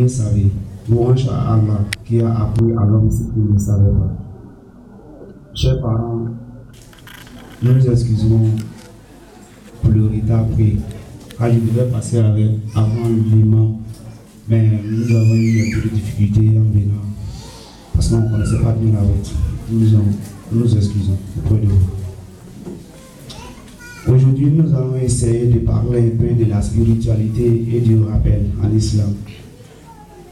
le savez. Louange à Allah qui a appris à l'homme ce qu'il ne savait pas. Chers parents, nous nous excusons pour le retard pris, car je devais passer avant l'imam, mais nous avons eu un peu de difficultés en venant, parce qu'on ne connaissait pas bien la route. Nous nous excusons auprès de vous. Aujourd'hui, nous allons essayer de parler un peu de la spiritualité et du rappel en islam.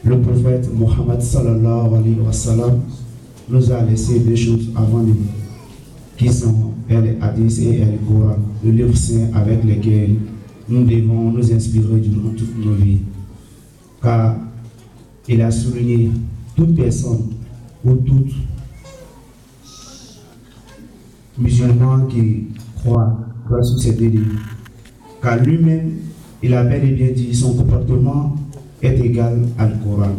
Le prophète Mohammed sallallahu alayhi wa sallam nous a laissé deux choses avant lui, qui sont les hadiths et le Coran, le livre saint avec lequel nous devons nous inspirer durant toutes nos vies. Car il a souligné toute personne ou tout musulman qui croit sous ces deux livres. Car lui-même, il a bel et bien dit son comportement est égal à le Coran.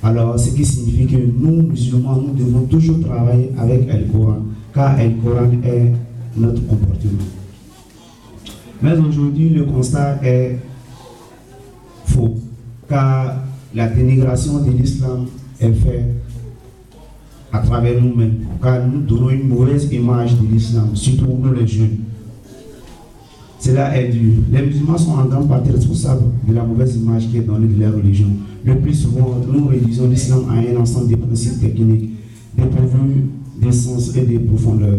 Alors, ce qui signifie que nous, musulmans, nous devons toujours travailler avec le Coran, car le Coran est notre comportement. Mais aujourd'hui, le constat est faux, car la dénigration de l'islam est faite à travers nous-mêmes, car nous donnons une mauvaise image de l'islam, surtout nous les jeunes. Cela est dû. Les musulmans sont en grande partie responsables de la mauvaise image qui est donnée de leur religion. Le plus souvent, nous réduisons l'islam à un ensemble de principes techniques, dépourvus de sens et de profondeur.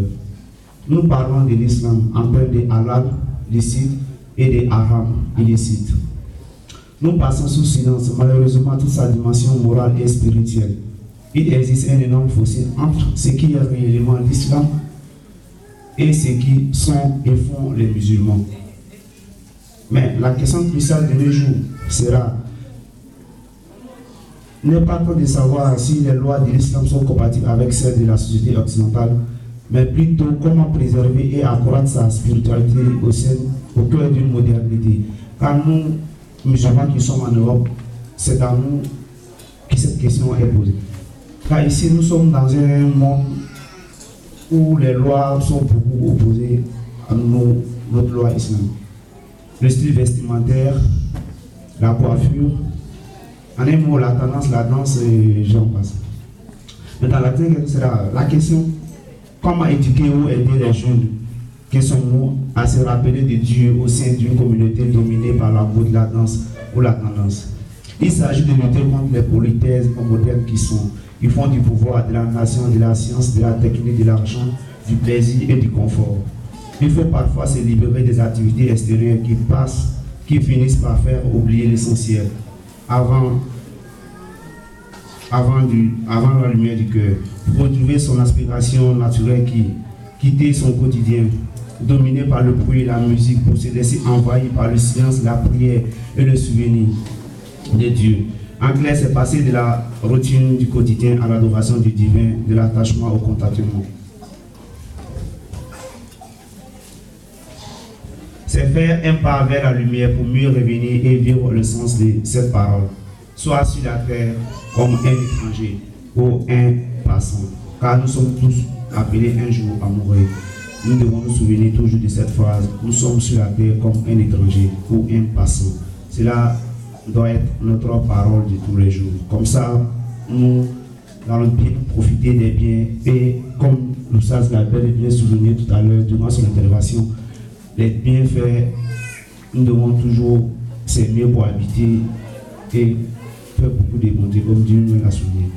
Nous parlons de l'islam en termes de halal, licite, et de haram, illicite. Nous passons sous silence, malheureusement, toute sa dimension morale et spirituelle. Il existe un énorme fossé entre ce qui est réellement l'islam et ce qui sont et font les musulmans. Mais la question cruciale de nos jours sera n'est pas tant de savoir si les lois de l'islam sont compatibles avec celles de la société occidentale, mais plutôt comment préserver et accroître sa spiritualité au cœur d'une modernité. Car nous, musulmans qui sommes en Europe, c'est à nous que cette question est posée. Car ici, nous sommes dans un monde où les lois sont beaucoup opposées à notre loi islamique. Le style vestimentaire, la coiffure, en un mot, la tendance, la danse, et j'en passe. Maintenant, la question, comment éduquer ou aider les jeunes qui sont nous à se rappeler de Dieu au sein d'une communauté dominée par la mode, la danse ou la tendance. Il s'agit de lutter contre les politesses modernes qui font du pouvoir, de la nation, de la science, de la technique, de l'argent, du plaisir et du confort. Il faut parfois se libérer des activités extérieures qui finissent par faire oublier l'essentiel avant la lumière du cœur. Pour retrouver son aspiration naturelle quitter son quotidien, dominé par le bruit et la musique, pour se laisser envahir par le silence, la prière et le souvenir de Dieu. En clair, c'est passer de la routine du quotidien à l'adoration du divin, de l'attachement au contentement. C'est faire un pas vers la lumière pour mieux revenir et vivre le sens de cette parole, soit sur la terre comme un étranger ou un passant, car nous sommes tous appelés un jour à mourir. Nous devons nous souvenir toujours de cette phrase: nous sommes sur la terre comme un étranger ou un passant. Cela doit être notre parole de tous les jours. Comme ça, nous allons bien profiter des biens et comme l'Oustaz l'a bien souligné tout à l'heure durant son intervention, les bienfaits, nous devons toujours s'aimer pour habiter et faire beaucoup de bonté comme Dieu nous l'a souligné.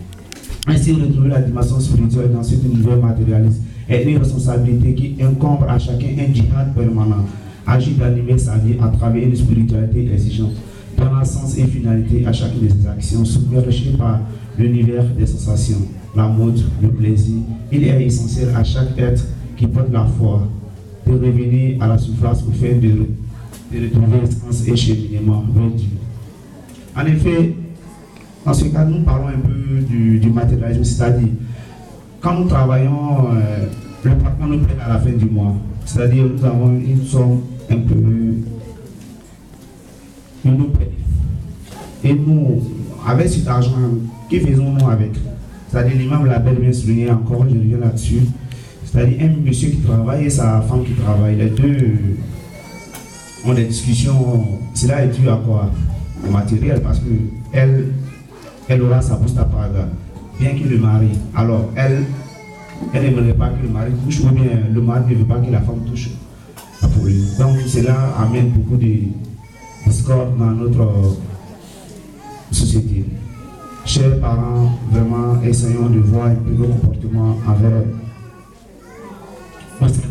Ainsi, retrouver la dimension spirituelle dans cet univers matérialiste est une responsabilité qui incombe à chacun un djihad permanent. Agir d'animer sa vie à travers une spiritualité exigeante, donnant sens et finalité à chacune de ses actions, submergées par l'univers des sensations, la mode, le plaisir. Il est essentiel à chaque être qui porte la foi de revenir à la surface au fait de retrouver sens et cheminement vers Dieu. En effet, dans ce cas, nous parlons un peu du matérialisme, c'est-à-dire quand nous travaillons, le patron nous prête à la fin du mois, c'est-à-dire nous avons une somme un peu, il nous prête. Et nous, avec cet argent, que faisons-nous avec? C'est-à-dire l'imam l'a bien souligné encore, je reviens là-dessus. C'est-à-dire un monsieur qui travaille et sa femme qui travaille, les deux ont des discussions. Cela est dû à quoi? Au matériel, parce que elle elle aura sa busta paga, bien qu'il le marie. Alors, elle n'aimerait pas que le mari touche, ou bien le mari ne veut pas que la femme touche la poule. Donc, cela amène beaucoup de discorde dans notre société. Chers parents, vraiment, essayons de voir un peu nos comportements envers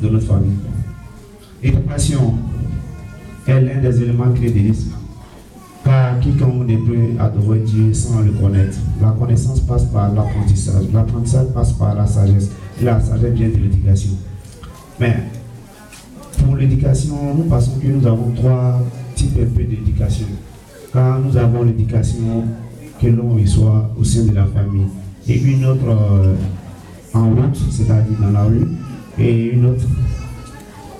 de notre famille. L'éducation est l'un des éléments clés de l'islam. Car quiconque ne peut adorer Dieu sans le connaître. La connaissance passe par l'apprentissage. L'apprentissage passe par la sagesse. Et la sagesse vient de l'éducation. Mais pour l'éducation, nous pensons que nous avons trois types un peu d'éducation. Car nous avons l'éducation que l'on reçoit au sein de la famille. Et une autre en route, c'est-à-dire dans la rue, et une autre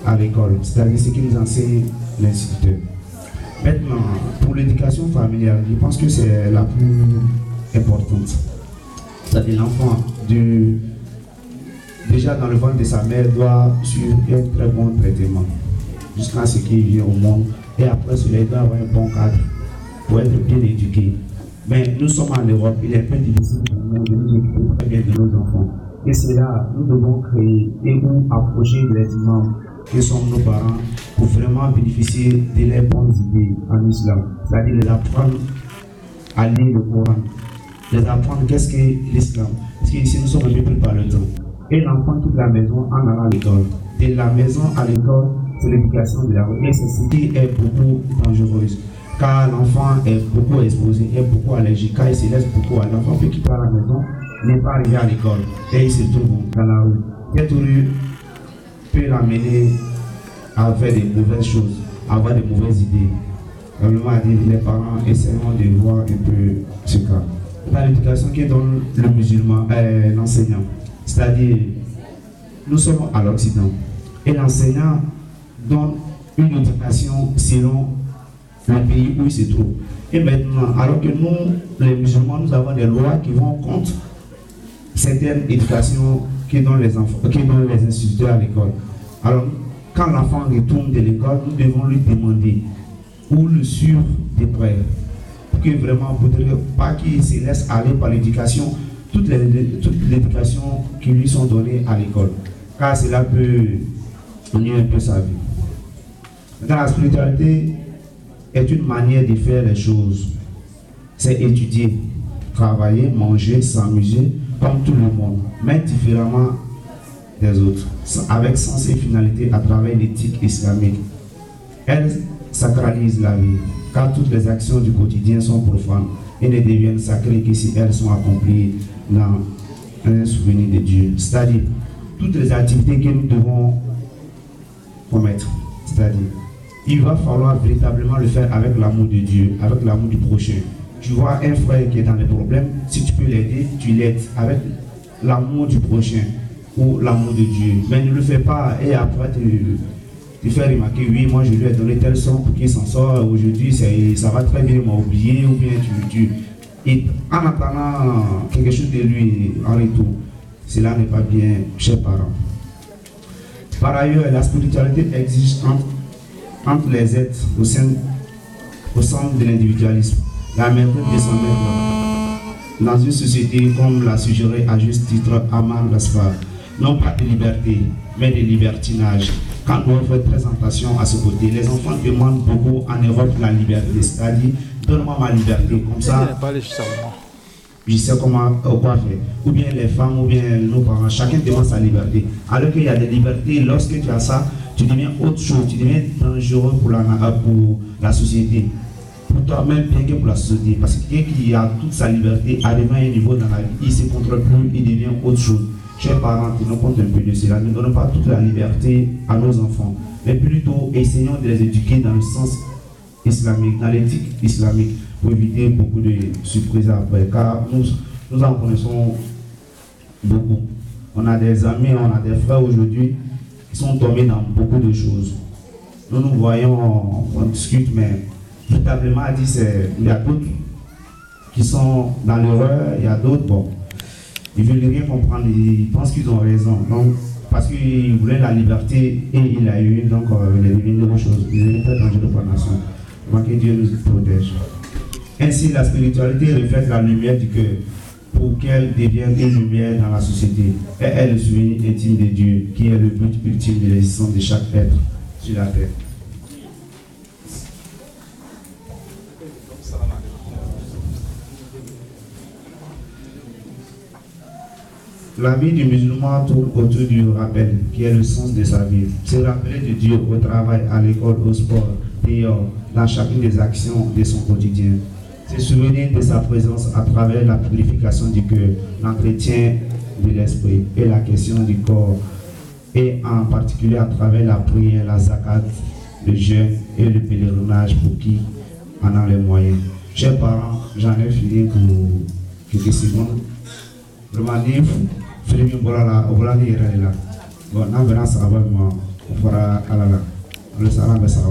à l'école, c'est-à-dire ce qui nous enseigne l'instituteur. Maintenant, pour l'éducation familiale, je pense que c'est la plus importante. C'est-à-dire l'enfant, déjà dans le ventre de sa mère, doit suivre un très bon traitement jusqu'à ce qu'il vienne au monde. Et après cela, il doit avoir un bon cadre pour être bien éduqué. Mais nous sommes en Europe, il est un peu difficile de nous occuper très bien de nos enfants. Et c'est là, nous devons créer et ou approcher les imams qui sont nos parents pour vraiment bénéficier de leurs bonnes idées en islam. C'est-à-dire les apprendre à lire le Coran, les apprendre qu'est-ce que l'islam. Parce qu'ici nous sommes un peu pris par le temps. Et l'enfant quitte la maison en allant à l'école. De la maison à l'école, c'est l'éducation de la rue. Et c'est ce qui est beaucoup dangereuse. Car l'enfant est beaucoup exposé, est beaucoup allergique. Car il se laisse beaucoup à l'enfant peut quitter la maison, n'est pas arrivé à l'école. Et il se trouve dans la rue. Cette rue peut l'amener à faire des mauvaises choses, à avoir des mauvaises idées. Vraiment, les parents essaieront de voir un peu ce cas. Dans l'éducation qui est dans le musulman, l'enseignant, c'est-à-dire, nous sommes à l'Occident, et l'enseignant donne une éducation selon le pays où il se trouve. Et maintenant, alors que nous, les musulmans, nous avons des lois qui vont contre certaines éducations qui donnent les enfants, qui donnent les instituteurs à l'école. Alors, quand l'enfant retourne de l'école, nous devons lui demander ou le suivre de près. Pour que vraiment, pour pas qu'il se laisse aller par l'éducation, toute l'éducation qui lui sont données à l'école. Car cela peut ennuyer un peu sa vie. Dans la spiritualité est une manière de faire les choses. C'est étudier, travailler, manger, s'amuser, comme tout le monde, mais différemment des autres, avec sens et finalité à travers l'éthique islamique. Elle sacralise la vie, car toutes les actions du quotidien sont profanes et ne deviennent sacrées que si elles sont accomplies dans un souvenir de Dieu. C'est-à-dire, toutes les activités que nous devons commettre, c'est-à-dire, il va falloir véritablement le faire avec l'amour de Dieu, avec l'amour du prochain. Tu vois un frère qui est dans des problèmes, si tu peux l'aider, tu l'aides avec l'amour du prochain ou l'amour de Dieu. Mais ne le fais pas et après te faire remarquer, oui, moi je lui ai donné telle somme pour qu'il s'en sorte, aujourd'hui ça va très bien, il m'a oublié, ou bien et en attendant quelque chose de lui en retour. Cela n'est pas bien, chers parents. Par ailleurs, la spiritualité existe entre les êtres au sein de l'individualisme. La méthode de son être dans une société comme l'a suggéré à juste titre Amar Gaspar, non pas de liberté, mais de libertinage. Quand on fait présentation à ce côté, les enfants demandent beaucoup en Europe la liberté, c'est-à-dire donne-moi ma liberté, comme ça je sais comment quoi faire. Ou bien les femmes, ou bien nos parents, chacun demande sa liberté. Alors qu'il y a des libertés, lorsque tu as ça, tu deviens autre chose, tu deviens dangereux pour la société. Pour toi-même, bien que pour la société. Parce que quelqu'un qui a toute sa liberté, arrivant à un niveau dans la vie, il ne se contrôle plus, il devient autre chose. Chers parents, tenons compte un peu de cela. Ne donnons pas toute la liberté à nos enfants, mais plutôt essayons de les éduquer dans le sens islamique, dans l'éthique islamique, pour éviter beaucoup de surprises après. Car nous en connaissons beaucoup. On a des amis, on a des frères aujourd'hui qui sont tombés dans beaucoup de choses. Nous nous voyons, on discute, mais véritablement, il y a d'autres qui sont dans l'erreur, il y a d'autres, bon, ils ne veulent rien comprendre, ils pensent qu'ils ont raison. Donc, parce qu'ils voulaient la liberté et il l'a eu, donc il est devenu autre chose. Il est très dangereux pour la nation. Donc que Dieu nous protège. Ainsi, la spiritualité reflète la lumière du cœur pour qu'elle devienne une lumière dans la société. Et est le souvenir intime de Dieu, qui est le but ultime de l'existence de chaque être sur la terre. La vie du musulman tourne autour du rappel, qui est le sens de sa vie. Se rappeler de Dieu au travail, à l'école, au sport, dehors, dans chacune des actions de son quotidien. Se souvenir de sa présence à travers la purification du cœur, l'entretien de l'esprit et la question du corps, et en particulier à travers la prière, la zakat, le jeûne et le pèlerinage pour qui en a les moyens. Chers parents, j'en ai fini pour quelques secondes. Vraiment, Frémi Bolala, Oblani Rela. Bon, n'a pas ça avant moi. On fera à la. Le salam est ça.